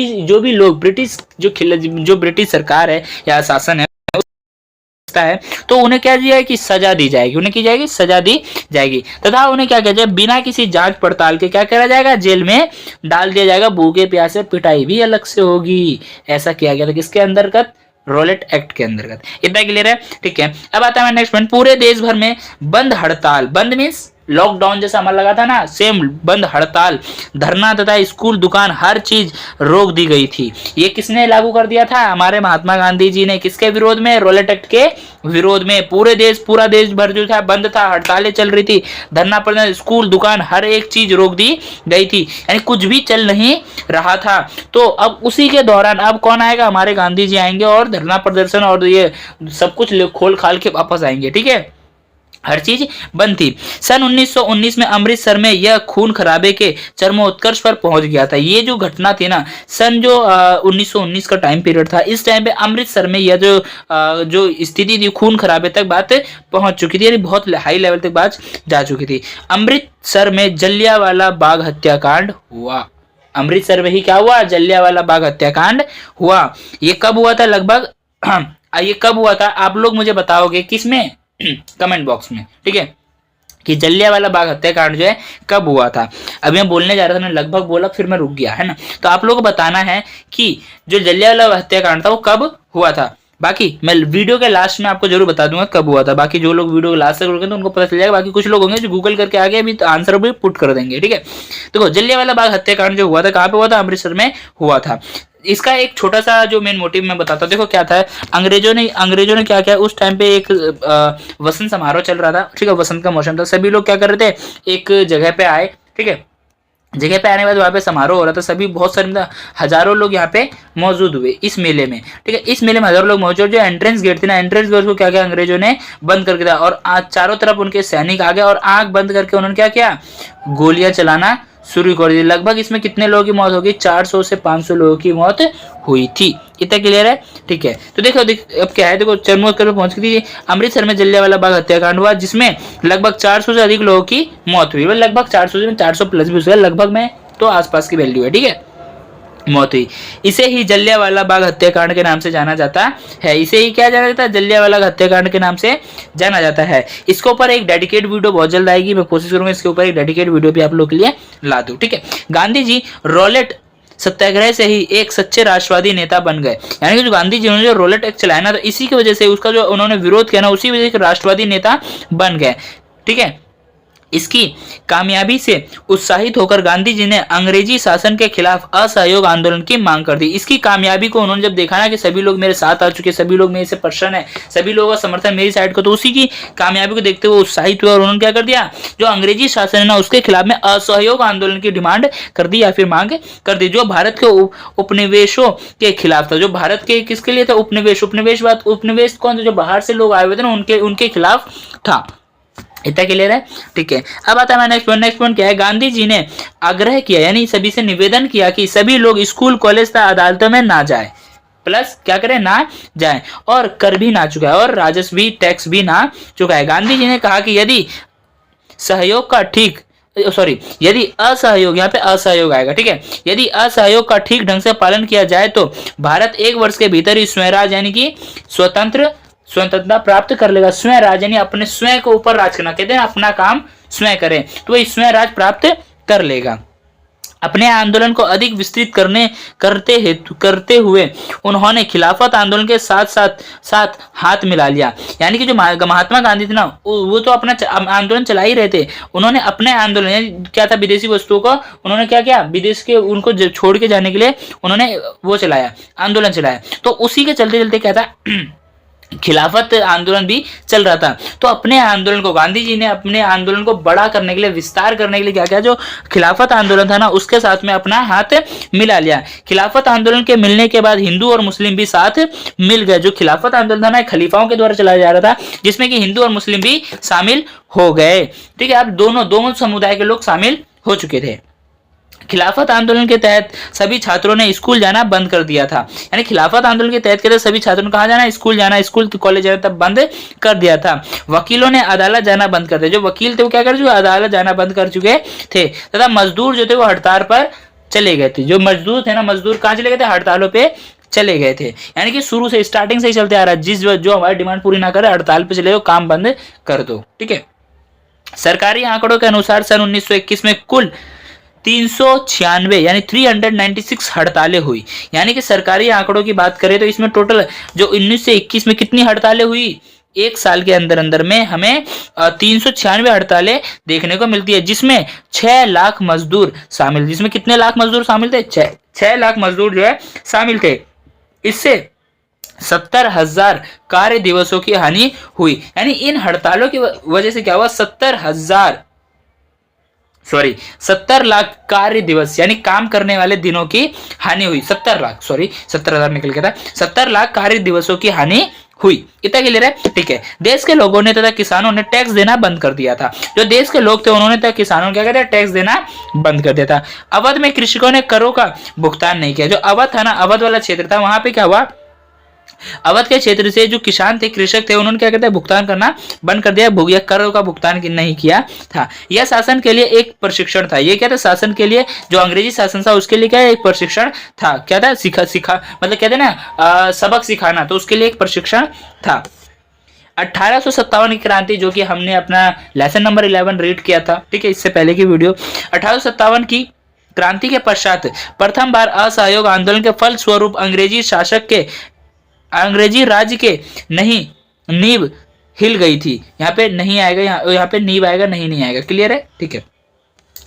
[SPEAKER 1] भी लोग ब्रिटिश जो ब्रिटिश सरकार है या शासन है है, तो उन्हें क्या दिया है कि सजा दी जाएगी, उन्हें की जाएगी, सजा दी जाएगी, तथा उन्हें क्या किया जाए, बिना किसी जांच पड़ताल के क्या करा जाएगा, जेल में डाल दिया जाएगा, भूखे प्यासे, पिटाई भी अलग से होगी। ऐसा किया गया था, किसके अंतर्गत, रॉलेट एक्ट के अंतर्गत। इतना क्लियर है, ठीक है। अब आता है नेक्स्ट पॉइंट, पूरे देश भर में बंद हड़ताल, बंद मीन्स लॉकडाउन जैसा हमारा लगा था ना, सेम बंद हड़ताल, धरना तथा स्कूल, दुकान, हर चीज रोक दी गई थी। ये किसने लागू कर दिया था, हमारे महात्मा गांधी जी ने। किसके विरोध में, रॉलेट एक्ट के विरोध में। पूरा देश भर जो था बंद था, हड़तालें चल रही थी, धरना प्रदर्शन, स्कूल, दुकान, हर एक चीज रोक दी गई थी, यानी कुछ भी चल नहीं रहा था। तो अब उसी के दौरान अब कौन आएगा, हमारे गांधी जी आएंगे और धरना प्रदर्शन और ये सब कुछ खोल खाल के वापस आएंगे, ठीक है। हर चीज बंद थी। सन 1919 में अमृतसर में यह खून खराबे के चरमोत्कर्ष पर पहुंच गया था। ये जो घटना थी ना, सन जो 1919 का टाइम पीरियड था, इस टाइम पे अमृतसर में यह जो स्थिति थी, खून खराबे तक बात पहुंच चुकी थी, यानी बहुत हाई लेवल तक बात जा चुकी थी। अमृतसर में जलियांवाला बाग हत्याकांड हुआ। अमृतसर में ही क्या हुआ, जलियांवाला बाग हत्याकांड हुआ। ये कब हुआ था लगभग, ये कब हुआ था आप लोग मुझे बताओगे, किसमें, कमेंट बॉक्स में, ठीक है, कि जलियांवाला बाग हत्याकांड जो है कब हुआ था। अभी मैं बोलने जा रहा था, मैंने लगभग बोला, फिर मैं रुक गया, है ना। तो आप लोगों को बताना है कि जो जलियांवाला हत्याकांड था वो कब हुआ था। बाकी मैं वीडियो के लास्ट में आपको जरूर बता दूंगा कब हुआ था। बाकी जो लोग वीडियो के लास्ट तक रुके तो उनको पता चल जाएगा। बाकी कुछ लोग होंगे जो गूगल करके आगे अभी तो आंसर भी पुट कर देंगे, ठीक है। देखो, जलियांवाला बाग हत्याकांड जो हुआ था, कहाँ पे हुआ था, अमृतसर में हुआ था। इसका एक छोटा सा जो मेन मोटिव मैं बताता हूँ। देखो क्या था, अंग्रेजों ने क्या किया, उस टाइम पे एक वसंत समारोह चल रहा था, ठीक है, वसंत का मौसम था। सभी लोग क्या कर रहे थे, एक जगह पे आए, ठीक है, जगह पे आने के बाद वहाँ पे समारोह हो रहा था। सभी बहुत सारे हजारों लोग यहाँ पे मौजूद हुए इस मेले में, ठीक है। इस मेले में हजारों लोग मौजूद। जो एंट्रेंस गेट थी ना, एंट्रेंस गेट को क्या किया, अंग्रेजों ने बंद करके दिया और चारों तरफ उनके सैनिक आ गए और आंख बंद करके उन्होंने क्या किया, गोलियां चलाना शुरू कर दी। लगभग इसमें कितने लोगों की मौत होगी, 400 से 500 लोगों की मौत हुई थी। इतना क्लियर है, ठीक है। तो देखो अब क्या है, देखो चरमोत्कर्ष पर पहुंच गई। अमृतसर में जलियांवाला बाग हत्याकांड हुआ, जिसमें लगभग 400 से अधिक लोगों की मौत हुई। लगभग 400 से 400 प्लस भी हुआ, लगभग में तो आसपास की वैल्यू है, ठीक है, मौत हुई। इसे ही जलियांवाला बाग हत्याकांड के नाम से जाना जाता है। इसे ही क्या जाना जाता है, जलियांवाला हत्याकांड के नाम से जाना जाता है। इसके ऊपर एक डेडिकेट वीडियो बहुत जल्द आएगी, मैं कोशिश करूंगा इसके ऊपर एक डेडिकेट वीडियो भी आप लोग के लिए ला दूं, ठीक है। गांधी जी रॉलेट सत्याग्रह से ही एक सच्चे राष्ट्रवादी नेता बन गए। यानी कि जो गांधी जी ने जो रॉलेट एक्ट चलाया ना, तो इसी की वजह से उसका जो उन्होंने विरोध किया ना, उसी वजह से राष्ट्रवादी नेता बन गए, ठीक है। इसकी कामयाबी से उत्साहित होकर गांधी जी ने अंग्रेजी शासन के खिलाफ असहयोग आंदोलन की मांग कर दी। इसकी कामयाबी को उन्होंने जब देखा ना कि सभी लोग मेरे साथ आ चुके, सभी लोग मेरे से प्रसन्न है, सभी लोगों का समर्थन मेरी साइड को, तो उसी की कामयाबी को देखते हुए उत्साहित हुए और उन्होंने क्या कर दिया, जो अंग्रेजी शासन है ना उसके खिलाफ में असहयोग आंदोलन की डिमांड कर दी या फिर मांग कर दी, जो भारत के उपनिवेशों के खिलाफ था। जो भारत के किसके लिए था? उपनिवेश कौन थे? जो बाहर से लोग आए हुए थे ना उनके खिलाफ था। इतना क्लियर है? ठीक है। अब आता है नेक्स्ट पॉइंट क्या है? गांधी जी ने आग्रह किया, यानी सभी से निवेदन किया कि सभी लोग स्कूल, कॉलेज तथा अदालतों में ना जाए, प्लस क्या करें, ना जाए, और कर भी ना चुकाए और राजस्व भी, टैक्स भी ना चुकाए। गांधी जी ने कहा कि यदि असहयोग, यहाँ पे असहयोग आएगा, ठीक है, यदि असहयोग का ठीक ढंग से पालन किया जाए तो भारत 1 वर्ष के भीतर ही स्वराज यानी कि स्वतंत्रता प्राप्त कर लेगा। स्वराज यानी अपने स्वयं के ऊपर राज करना, कहते हैं अपना काम स्वयं करें, तो वही स्वराज प्राप्त कर लेगा। अपने आंदोलन को अधिक विस्तृत करते हुए उन्होंने खिलाफत आंदोलन के साथ हाथ मिला लिया। यानी कि जो महात्मा गांधी थे ना, वो तो अपना आंदोलन चला ही रहे थे, उन्होंने अपने आंदोलन क्या था, विदेशी वस्तुओं को उन्होंने क्या किया, विदेश के उनको छोड़ के जाने के लिए उन्होंने वो चलाया, आंदोलन चलाया। तो उसी के चलते चलते क्या था, खिलाफत आंदोलन भी चल रहा था। तो अपने आंदोलन को गांधी जी ने अपने आंदोलन को बड़ा करने के लिए, विस्तार करने के लिए क्या किया, जो खिलाफत आंदोलन था ना उसके साथ में अपना हाथ मिला लिया। खिलाफत आंदोलन के मिलने के बाद हिंदू और मुस्लिम भी साथ मिल गए। जो खिलाफत आंदोलन था ना खलीफाओं के द्वारा चलाया जा रहा था, जिसमें कि हिंदू और मुस्लिम भी शामिल हो गए। ठीक है, अब दोनों समुदाय के लोग शामिल हो चुके थे। खिलाफत आंदोलन के तहत सभी छात्रों ने स्कूल जाना बंद कर दिया था। यानी खिलाफत आंदोलन के तहत कहते सभी छात्रों ने कहा जाना, स्कूल कॉलेज जाना तब बंद कर दिया था। वकीलों ने अदालत जाना बंद कर दिया। जो वकील थे वो क्या कर चुके, अदालत जाना बंद कर चुके थे। तथा मजदूर जो थे वो हड़ताल पर चले गए थे। जो मजदूर थे ना, मजदूर कहाँ चले गए थे, हड़तालों पे चले गए थे। यानी कि शुरू से स्टार्टिंग से ही चलते आ रहा है, जो हमारी डिमांड पूरी ना करे हड़ताल पे चले जाओ, काम बंद कर दो। ठीक है, सरकारी आंकड़ों के अनुसार सन 1921 में कुल 396 यानी 396 हड़तालें हुई। यानी कि सरकारी आंकड़ों की बात करें तो इसमें टोटल जो 19 से 21 में कितनी हड़तालें हुई, एक साल के अंदर में हमें 396 हड़तालें देखने को मिलती है, जिसमें 6 लाख मजदूर शामिल। जिसमें कितने लाख मजदूर शामिल थे, 6 लाख मजदूर जो है शामिल थे। इससे 70,000 कार्य दिवसों की हानि हुई। यानी इन हड़तालों की वजह से क्या हुआ, 70 लाख कार्य दिवस यानी काम करने वाले दिनों की हानि हुई। 70,000 निकल गया था, 70 लाख कार्य दिवसों की हानि हुई। इतना क्लियर है? ठीक है। देश के लोगों ने तथा किसानों ने टैक्स देना बंद कर दिया था। जो देश के लोग थे उन्होंने तथा किसानों ने क्या कर दिया, टैक्स देना बंद कर दिया था। अवध में कृषकों ने करों का भुगतान नहीं किया। जो अवध था ना, अवध वाला क्षेत्र था, वहां पे क्या हुआ, अवध के क्षेत्र से जो किसान थे, कृषक थे, उन्होंने क्या कहते हैं, भुगतान करना बंद कर दिया, या करों का भुगतान नहीं किया था। यह शासन के लिए एक प्रशिक्षण था। ये क्या था, शासन के लिए, जो अंग्रेजी शासन था उसके लिए क्या एक प्रशिक्षण था। क्या था, सिखा मतलब कहते हैं ना सबक सिखाना, तो उसके लिए एक प्रशिक्षण था। 1857 की क्रांति, जो कि हमने अपना लेसन नंबर 11 रीड किया था, ठीक है, इससे पहले की वीडियो। 1857 की क्रांति के पश्चात प्रथम बार असहयोग आंदोलन के फल स्वरूप अंग्रेजी राज्य के नहीं नींव हिल गई थी। यहाँ पे नहीं आएगा, यहाँ पे नींव आएगा, नहीं आएगा। क्लियर है? ठीक है।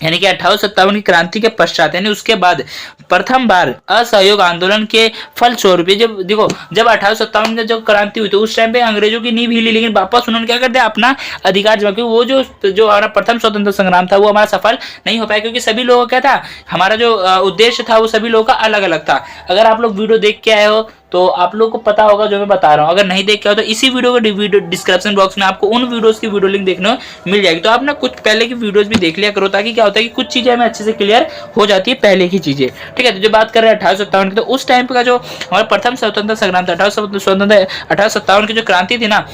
[SPEAKER 1] यानी कि 1857 की क्रांति के पश्चात यानी उसके बाद प्रथम बार असहयोग आंदोलन के फल स्वरूप, जब देखो, जब 1857 में जब क्रांति हुई तो उस टाइम पे अंग्रेजों की नींव हिली, लेकिन वापस उन्होंने क्या कर दिया, अपना अधिकार जमा। क्योंकि वो जो हमारा प्रथम स्वतंत्र संग्राम था वो हमारा सफल नहीं हो पाया, क्योंकि सभी लोगों का क्या था, हमारा जो उद्देश्य था वो सभी लोगों का अलग अलग था। अगर आप लोग वीडियो देख के आए हो तो आप लोगों को पता होगा जो मैं बता रहा हूँ। अगर नहीं देख के आओ तो इसी वीडियो के डिस्क्रिप्शन बॉक्स में आपको उन वीडियोस की वीडियो लिंक देखने मिल जाएगी। तो आप ना कुछ पहले की वीडियोस भी देख लिया करो, ताकि क्या होता है कि कुछ चीजें हमें अच्छे से क्लियर हो जाती है, पहले की चीजें। ठीक है, तो जो बात कर रहे हैं 1857 की, तो उस टाइम का जो हमारा प्रथम स्वतंत्र संग्राम था, 1857 की जो क्रांति थी ना,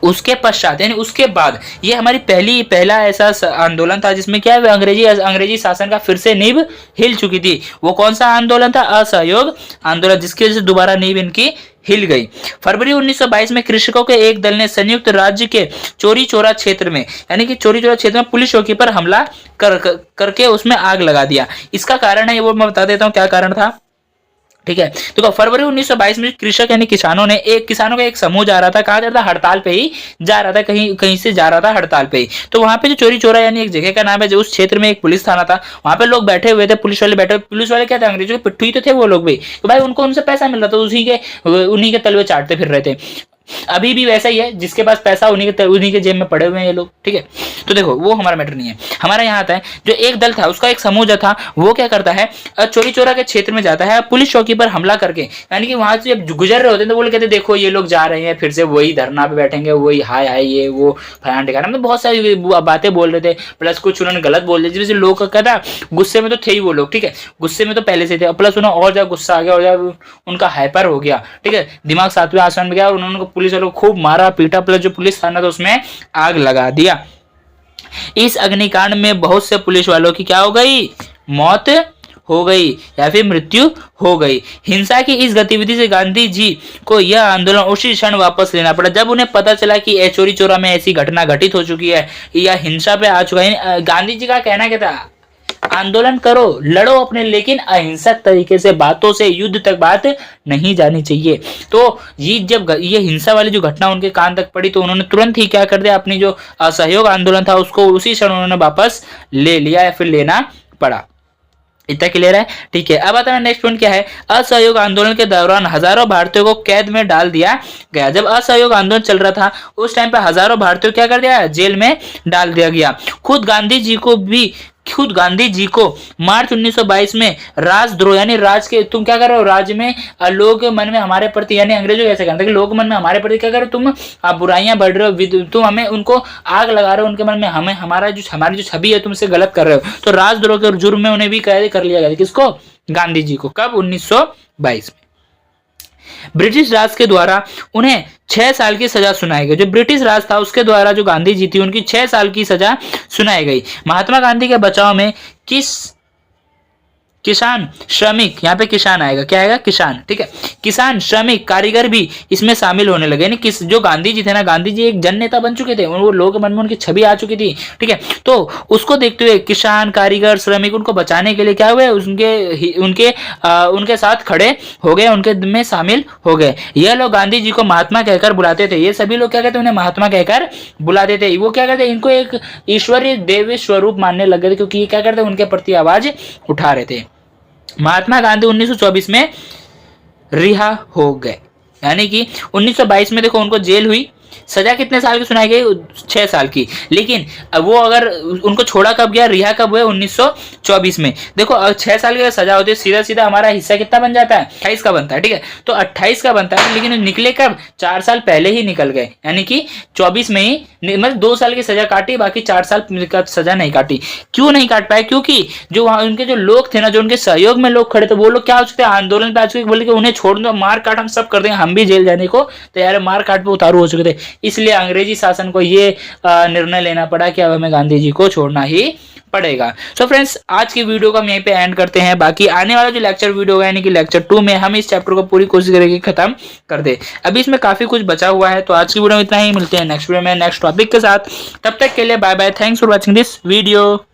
[SPEAKER 1] उसके पश्चात यानी उसके बाद ये हमारी पहला ऐसा आंदोलन था जिसमें क्या है, अंग्रेजी शासन का फिर से नींव हिल चुकी थी। वो कौन सा आंदोलन था, असहयोग आंदोलन, जिसकी वजह से दोबारा नींव इनकी हिल गई। फरवरी 1922 में कृषकों के एक दल ने संयुक्त राज्य के चोरी चोरा क्षेत्र में, यानी कि चोरी चोरा क्षेत्र में पुलिस चौकी पर हमला करके उसमें आग लगा दिया। इसका कारण है, वो मैं बता देता हूँ क्या कारण था। ठीक है। देखो फरवरी 1922 में कृषक यानी किसानों का एक समूह जा रहा था, कहा जा रहा था हड़ताल पे ही जा रहा था, कहीं कहीं से जा रहा था हड़ताल पे ही। तो वहां पे जो चोरी चोरा यानी एक जगह का नाम है, जो उस क्षेत्र में एक पुलिस थाना था, वहां पे लोग बैठे हुए थे, पुलिस वाले बैठे, पुलिस वाले क्या थे, अंग्रेजों के पिट्ठू ही तो थे वो लोग भी, तो भाई उनको उनसे पैसा मिल रहा था, उन्हीं के तलवे चाटते फिर रहे थे। अभी भी वैसा ही है, जिसके पास पैसा उन्हीं के जेब में पड़े हुए हैं ये लोग, ठीक है। तो देखो वो हमारा मैटर नहीं है, हमारा यहाँ आता है जो एक दल था, उसका एक समूह जो था वो क्या करता है, चोरी चोरा के क्षेत्र में जाता है, पुलिस चौकी पर हमला करके, यानी कि वहां से जब गुजर रहे होते हैं तो वो लोग कहते देखो ये लोग जा रहे हैं, फिर से वही धरना पे बैठेंगे, वही हाय हाय ये वो फलान ठिकाना, मतलब बहुत सारी बातें बोल रहे थे, प्लस कुछ उन्होंने गलत बोल दिया, जिससे लोग का कहता गुस्से में तो थे ही वो लोग, ठीक है, गुस्से में तो पहले से थे, प्लस उन्हें और ज्यादा गुस्सा आ गया, और ज्यादा उनका हाइपर हो गया, ठीक है, दिमाग सातवें आसमान में गया, और उन्होंने पुलिस वालों को खूब मारा पीटा, प्लस जो पुलिस थाना था उसमें आग लगा दिया। इस अग्निकांड में बहुत से पुलिस वालों की क्या हो गई, मौत हो गई या फिर मृत्यु हो गई। हिंसा की इस गतिविधि से गांधी जी को यह आंदोलन उसी क्षण वापस लेना पड़ा, जब उन्हें पता चला कि चोरी चोरा में ऐसी घटना घटित हो चुकी है या हिंसा पे आ चुका है। गांधी जी का कहना क्या था, आंदोलन करो, लड़ो अपने, लेकिन अहिंसक तरीके से, बातों से, युद्ध तक बात नहीं जानी चाहिए। तो ये जब ये हिंसा वाली जो घटना उनके कान तक पड़ी, तो उन्होंने तुरंत ही क्या कर दिया, अपनी जो असहयोग आंदोलन था उसको उसी क्षण उन्होंने वापस ले लिया या फिर लेना पड़ा। इतना क्लियर है, ठीक है। अब आता है नेक्स्ट पॉइंट क्या है, असहयोग आंदोलन के दौरान हजारों भारतीयों को कैद में डाल दिया गया। जब असहयोग आंदोलन चल रहा था उस टाइम पे हजारों भारतीयों क्या कर दिया, जेल में डाल दिया गया। खुद गांधी जी को मार्च 1922 में राजद्रोह यानी राज के, तुम क्या कर रहे हो राज्य में, लोग मन में हमारे प्रति, यानी अंग्रेजों कैसे कहते हैं कि लोग मन में हमारे प्रति क्या कर रहे हो, तुम बुराइयां बढ़ रहे हो, तुम हमें उनको आग लगा रहे हो उनके मन में, हमारी जो छवि है तुमसे गलत कर रहे हो। तो राजद्रोह के जुर्म में उन्हें भी कैद कर लिया गया। किसको, गांधी जी को। कब, 1922 में। ब्रिटिश राज के द्वारा उन्हें 6 साल की सजा सुनाई गई। जो ब्रिटिश राज था उसके द्वारा जो गांधी जी थी उनकी 6 साल की सजा सुनाई गई। महात्मा गांधी के बचाव में किसान, श्रमिक, यहाँ पे किसान आएगा, क्या आएगा, किसान, ठीक है, किसान, श्रमिक, कारीगर भी इसमें शामिल होने लगे। यानी जो गांधी जी थे ना, गांधी जी एक जन नेता बन चुके थे, वो लोगों के मन में उनकी छवि आ चुकी थी, ठीक है। तो उसको देखते हुए किसान, कारीगर, श्रमिक उनको बचाने के लिए क्या हुए, उनके साथ खड़े हो गए, उनके में शामिल हो गए। यह लोग गांधी जी को महात्मा कहकर बुलाते थे। ये सभी लोग क्या कहते, उन्हें महात्मा कहकर बुलाते थे। वो क्या कहते, इनको एक ईश्वरीय देवी स्वरूप मानने लगे थे, क्योंकि ये क्या करते, उनके प्रति आवाज उठा रहे थे। महात्मा गांधी 1924 में रिहा हो गए, यानी कि 1922 में देखो उनको जेल हुई, सजा कितने साल की सुनाई गई, 6 साल की। लेकिन वो अगर उनको छोड़ा कब गया, रिहा कब हुए, 1924 में। देखो 6 साल की सजा होती है, सीधा सीधा हमारा हिस्सा कितना बन जाता है, 28 का बनता है, ठीक है। तो 28 का बनता है, लेकिन निकले कब, 4 साल पहले ही निकल गए, यानी कि 24 में ही, मतलब 2 साल की सजा काटी, बाकी 4 साल का सजा नहीं काटी। क्यों नहीं काट पाए, क्योंकि जो वहां उनके जो लोग थे ना, जो उनके सहयोग में लोग खड़े थे, वो लोग क्या हो चुके थे, आंदोलन पे आ चुके, बोले कि उन्हें छोड़ दो, मार काट हम सब कर देंगे, हम भी जेल जाने को तैयार, मार काट पे उतारू हो चुके थे। इसलिए अंग्रेजी शासन को ये निर्णय लेना पड़ा कि अब हमें गांधी जी को छोड़ना ही पड़ेगा। सो फ्रेंड्स, आज की वीडियो को हम यहीं पे एंड करते हैं। बाकी आने वाला जो लेक्चर वीडियो होगा, यानी कि लेक्चर 2 में हम इस चैप्टर को पूरी कोशिश करेंगे खत्म कर दे। अभी इसमें काफी कुछ बचा हुआ है। तो आज की वीडियो में इतना ही, मिलते हैं नेक्स्ट वीडियो में नेक्स्ट टॉपिक के साथ। तब तक के लिए bye bye, thanks for watching this video.